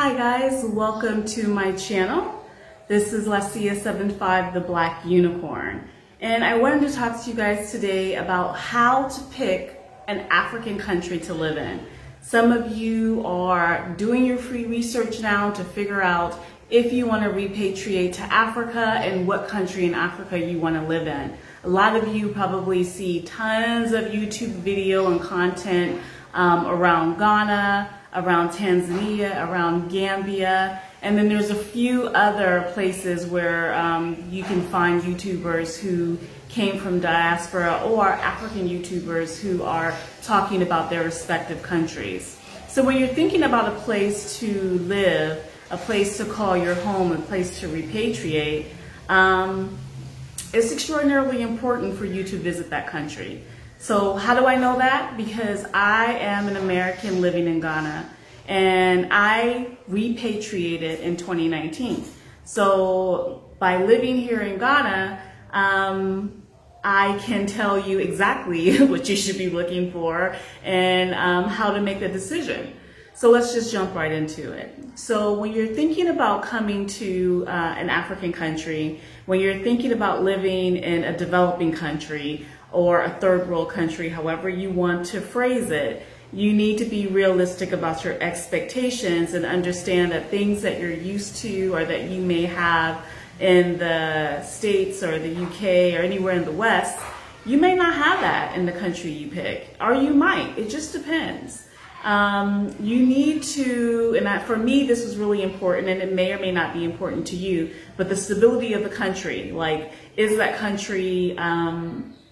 Hi guys, welcome to my channel. This is Lassia75, the Black Unicorn. And I wanted to talk to you guys today about how to pick an African country to live in. Some of you are doing your free research now to figure out if you want to repatriate to Africa and what country in Africa you want to live in. A lot of you probably see tons of YouTube video and content around Ghana, around Tanzania, around Gambia, and then there's a few other places where you can find YouTubers who came from diaspora or African YouTubers who are talking about their respective countries. So when you're thinking about a place to live, a place to call your home, a place to repatriate, it's extraordinarily important for you to visit that country. So how do I know that? Because I am an American living in Ghana and I repatriated in 2019. So by living here in Ghana, I can tell you exactly what you should be looking for and how to make the decision. So let's just jump right into it. So when you're thinking about coming to an African country, when you're thinking about living in a developing country, or a third world country, however you want to phrase it, you need to be realistic about your expectations and understand that things that you're used to or that you may have in the States or the UK or anywhere in the West, you may not have that in the country you pick, or you might. It just depends. You need to, and for me this was really important, and it may or may not be important to you, but the stability of the country. Like, is that country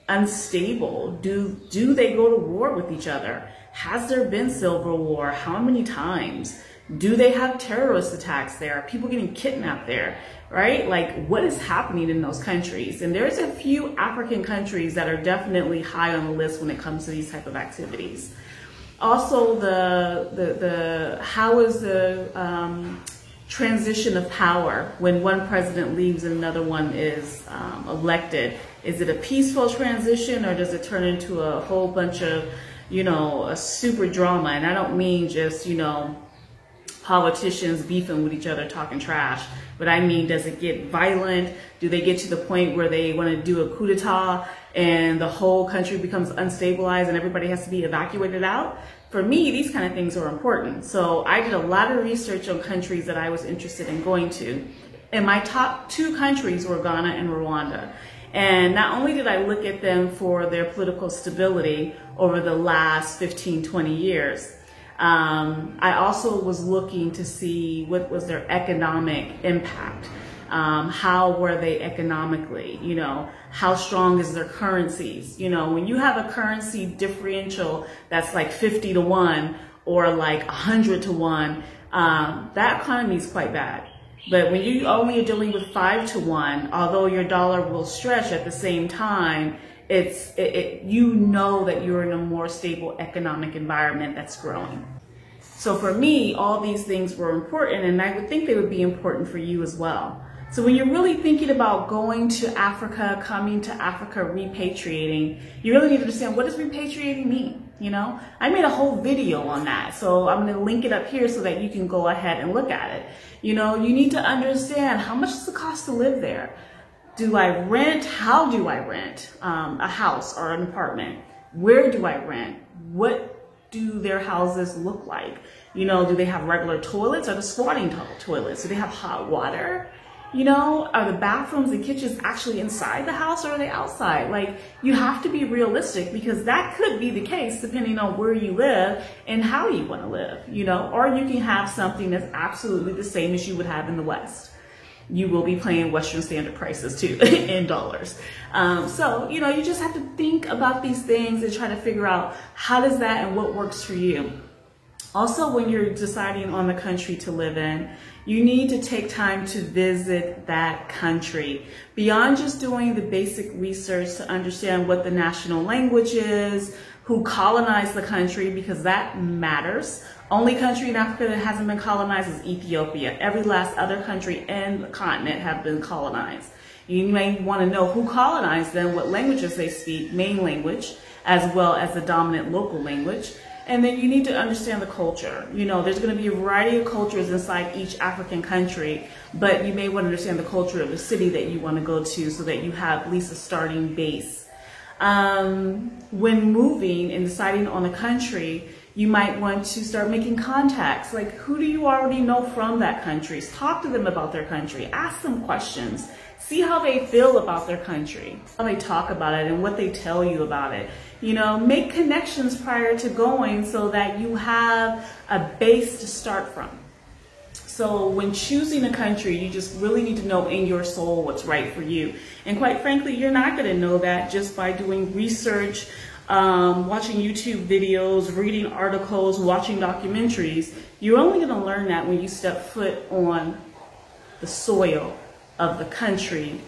unstable? Do they go to war with each other? Has there been civil war? How many times? Do they have terrorist attacks there? Are people getting kidnapped there? Right? Like, what is happening in those countries? And there's a few African countries that are definitely high on the list when it comes to these type of activities. Also, how is the transition of power when one president leaves and another one is elected? Is it a peaceful transition, or does it turn into a whole bunch of, a super drama? And I don't mean just, politicians beefing with each other, talking trash, but I mean, does it get violent? Do they get to the point where they want to do a coup d'etat and the whole country becomes unstabilized and everybody has to be evacuated out? For me, these kind of things are important. So I did a lot of research on countries that I was interested in going to. And my top two countries were Ghana and Rwanda. And not only did I look at them for their political stability over the last 15, 20 years, I also was looking to see what was their economic impact. How were they economically? How strong is their currencies? When you have a currency differential that's like 50 to 1 or like 100 to 1, that economy is quite bad. But when you only are dealing with 5 to 1, although your dollar will stretch at the same time, you know that you're in a more stable economic environment that's growing. So for me, all these things were important, and I would think they would be important for you as well. So when you're really thinking about going to Africa, coming to Africa, repatriating, you really need to understand, what does repatriating mean? I made a whole video on that, so I'm going to link it up here so that you can go ahead and look at it. You need to understand, how much does it cost to live there? Do I rent? How do I rent a house or an apartment? Where do I rent? What do their houses look like? Do they have regular toilets or the squatting toilets? Do they have hot water? Are the bathrooms and kitchens actually inside the house, or are they outside? Like, you have to be realistic, because that could be the case depending on where you live and how you want to live, or you can have something that's absolutely the same as you would have in the West. You will be paying Western standard prices too in dollars. So, you just have to think about these things and try to figure out how does that and what works for you. Also, when you're deciding on the country to live in, you need to take time to visit that country. Beyond just doing the basic research to understand what the national language is, who colonized the country, because that matters. Only country in Africa that hasn't been colonized is Ethiopia. Every last other country in the continent have been colonized. You may want to know who colonized them, what languages they speak, main language, as well as the dominant local language. And then you need to understand the culture. You know, there's going to be a variety of cultures inside each African country, but you may want to understand the culture of the city that you want to go to so that you have at least a starting base. When moving and deciding on a country, you might want to start making contacts. Like, who do you already know from that country? Talk to them about their country. Ask them questions. See how they feel about their country, how they talk about it and what they tell you about it. You know, make connections prior to going so that you have a base to start from. So when choosing a country, you just really need to know in your soul what's right for you. And quite frankly, you're not going to know that just by doing research, watching YouTube videos, reading articles, watching documentaries. You're only going to learn that when you step foot on the soil of the country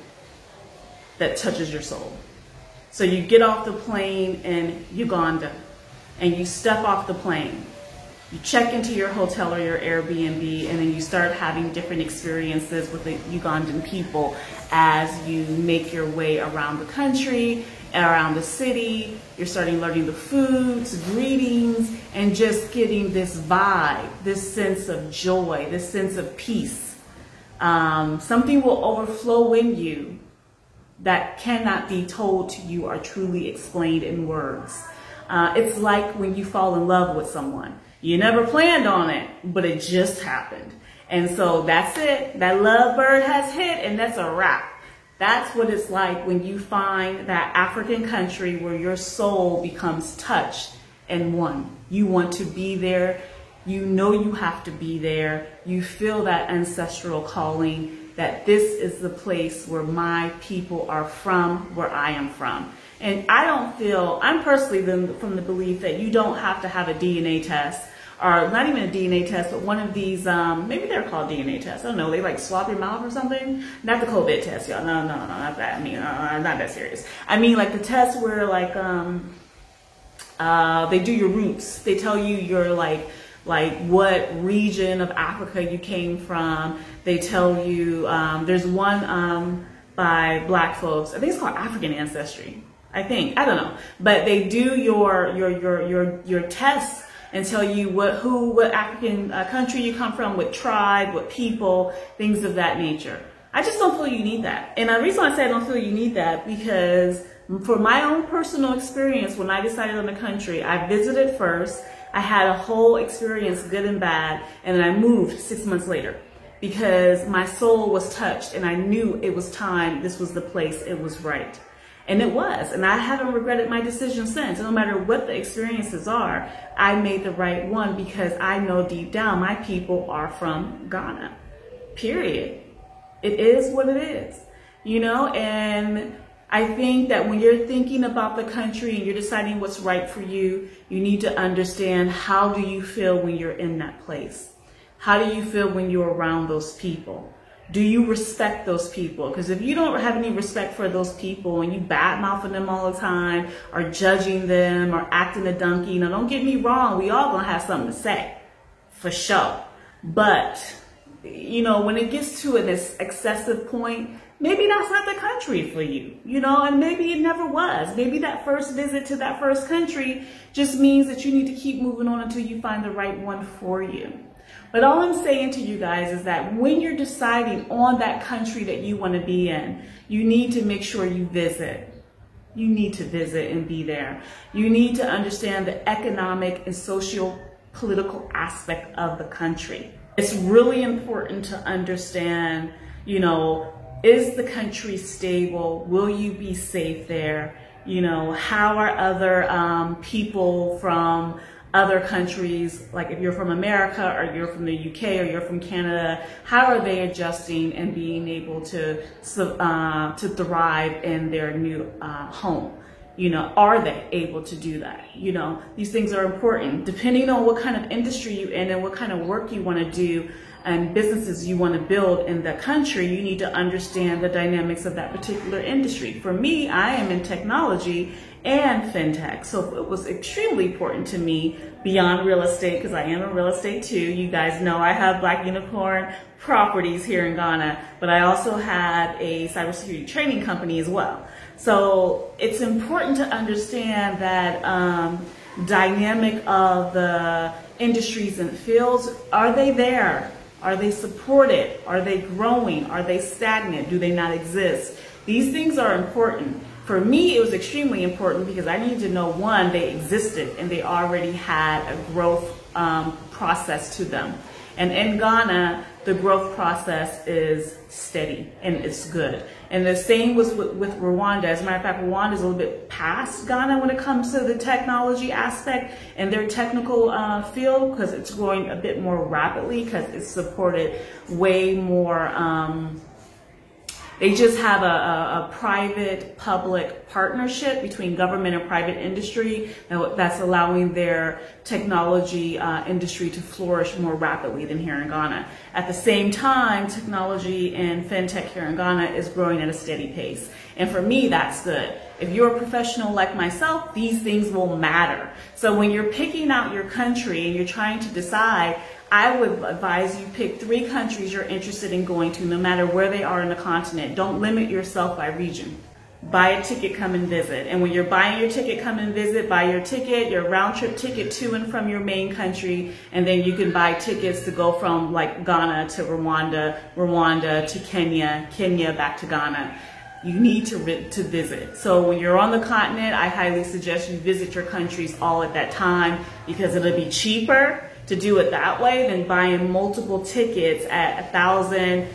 that touches your soul. So you get off the plane in Uganda and you step off the plane. You check into your hotel or your Airbnb, and then you start having different experiences with the Ugandan people as you make your way around the country, around the city. You're starting learning the foods, greetings, and just getting this vibe, this sense of joy, this sense of peace. Something will overflow in you that cannot be told to you or truly explained in words. It's like when you fall in love with someone. You never planned on it, but it just happened. And so that's it. That love bird has hit, and that's a wrap. That's what it's like when you find that African country where your soul becomes touched and one. You want to be there. You know you have to be there. You feel that ancestral calling that this is the place where my people are from, where I am from. And I'm personally from the belief that you don't have to have a DNA test, or not even a DNA test, but one of these, maybe they're called DNA tests. I don't know, they like swab your mouth or something. Not the COVID test, y'all. No, not that. I mean, not that serious. I mean like the test where like, they do your roots. They tell you your like what region of Africa you came from. They tell you, there's one by Black folks. I think it's called African Ancestry. I don't know, but they do your tests and tell you what African country you come from, what tribe, what people, things of that nature. I just don't feel you need that. And the reason I say I don't feel you need that, because for my own personal experience, when I decided on the country, I visited first. I had a whole experience, good and bad, and then I moved 6 months later because my soul was touched and I knew it was time. This was the place. It was right. And it was, and I haven't regretted my decision since. No matter what the experiences are, I made the right one because I know deep down my people are from Ghana, period. It is what it is, you know, and I think that when you're thinking about the country and you're deciding what's right for you, you need to understand, how do you feel when you're in that place? How do you feel when you're around those people? Do you respect those people? Because if you don't have any respect for those people and you bad-mouthing them all the time or judging them or acting a donkey, now don't get me wrong, we all gonna have something to say, for sure. But, you know, when it gets to this excessive point, maybe that's not the country for you, you know, and maybe it never was. Maybe that first visit to that first country just means that you need to keep moving on until you find the right one for you. But all I'm saying to you guys is that when you're deciding on that country that you want to be in, you need to make sure you visit. You need to visit and be there. You need to understand the economic and socio-political aspect of the country. It's really important to understand, you know, is the country stable? Will you be safe there? You know, how are other people from other countries, like if you're from America or you're from the UK or you're from Canada, how are they adjusting and being able to thrive in their new home? You know, are they able to do that? You know, these things are important. Depending on what kind of industry you're in and what kind of work you want to do and businesses you want to build in the country, you need to understand the dynamics of that particular industry. For me, I am in technology and fintech, so it was extremely important to me beyond real estate, because I am in real estate too. You guys know I have Black Unicorn Properties here in Ghana, but I also had a cybersecurity training company as well. So it's important to understand that dynamic of the industries and fields, are they there? Are they supported? Are they growing? Are they stagnant? Do they not exist? These things are important. For me, it was extremely important because I needed to know, one, they existed and they already had a growth process to them. And in Ghana, the growth process is steady and it's good. And the same was with Rwanda. As a matter of fact, Rwanda is a little bit past Ghana when it comes to the technology aspect and their technical field, because it's growing a bit more rapidly because it's supported way more. They just have a private-public partnership between government and private industry that's allowing their technology industry to flourish more rapidly than here in Ghana. At the same time, technology and fintech here in Ghana is growing at a steady pace. And for me, that's good. If you're a professional like myself, these things will matter. So when you're picking out your country and you're trying to decide, I would advise you pick 3 countries you're interested in going to, no matter where they are in the continent. Don't limit yourself by region. Buy a ticket, come and visit. And when you're buying your ticket, come and visit, buy your ticket, your round trip ticket to and from your main country, and then you can buy tickets to go from like Ghana to Rwanda, Rwanda to Kenya, Kenya back to Ghana. You need to visit. So when you're on the continent, I highly suggest you visit your countries all at that time, because it'll be cheaper to do it that way than buying multiple tickets at $1,000,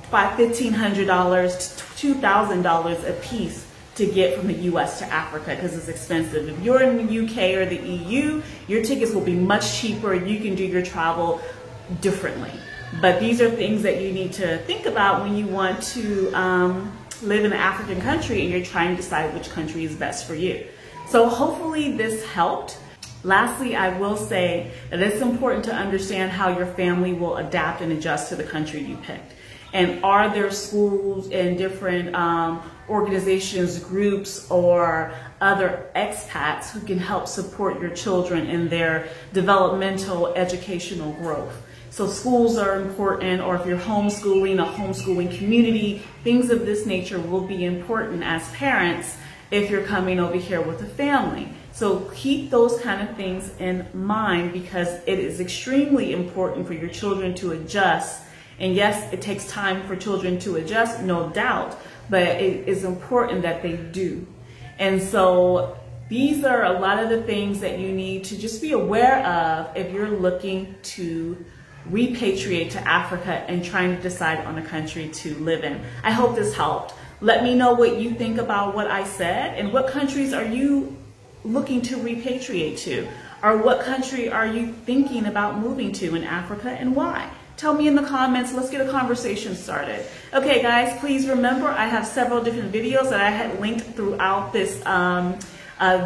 $1,500 to $2,000 a piece to get from the US to Africa, because it's expensive. If you're in the UK or the EU, your tickets will be much cheaper. You can do your travel differently. But these are things that you need to think about when you want to live in an African country and you're trying to decide which country is best for you. So hopefully this helped. Lastly, I will say that it's important to understand how your family will adapt and adjust to the country you picked. And are there schools and different organizations, groups, or other expats who can help support your children in their developmental educational growth? So schools are important, or if you're homeschooling, a homeschooling community, things of this nature will be important as parents if you're coming over here with a family. So keep those kind of things in mind, because it is extremely important for your children to adjust. And yes, it takes time for children to adjust, no doubt, but it is important that they do. And so these are a lot of the things that you need to just be aware of if you're looking to repatriate to Africa and trying to decide on a country to live in. I hope this helped. Let me know what you think about what I said, and what countries are you looking to repatriate to, or what country are you thinking about moving to in Africa, and why? Tell me in the comments. Let's get a conversation started. Okay guys, please remember I have several different videos that I had linked throughout this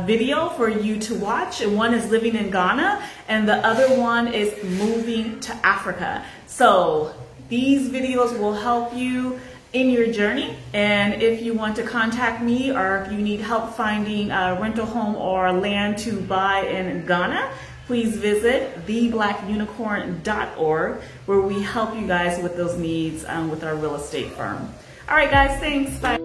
video for you to watch. And one is living in Ghana, and the other one is moving to Africa. So these videos will help you in your journey. And if you want to contact me, or if you need help finding a rental home or land to buy in Ghana, please visit theblackunicorn.org, where we help you guys with those needs with our real estate firm. All right guys, thanks, bye.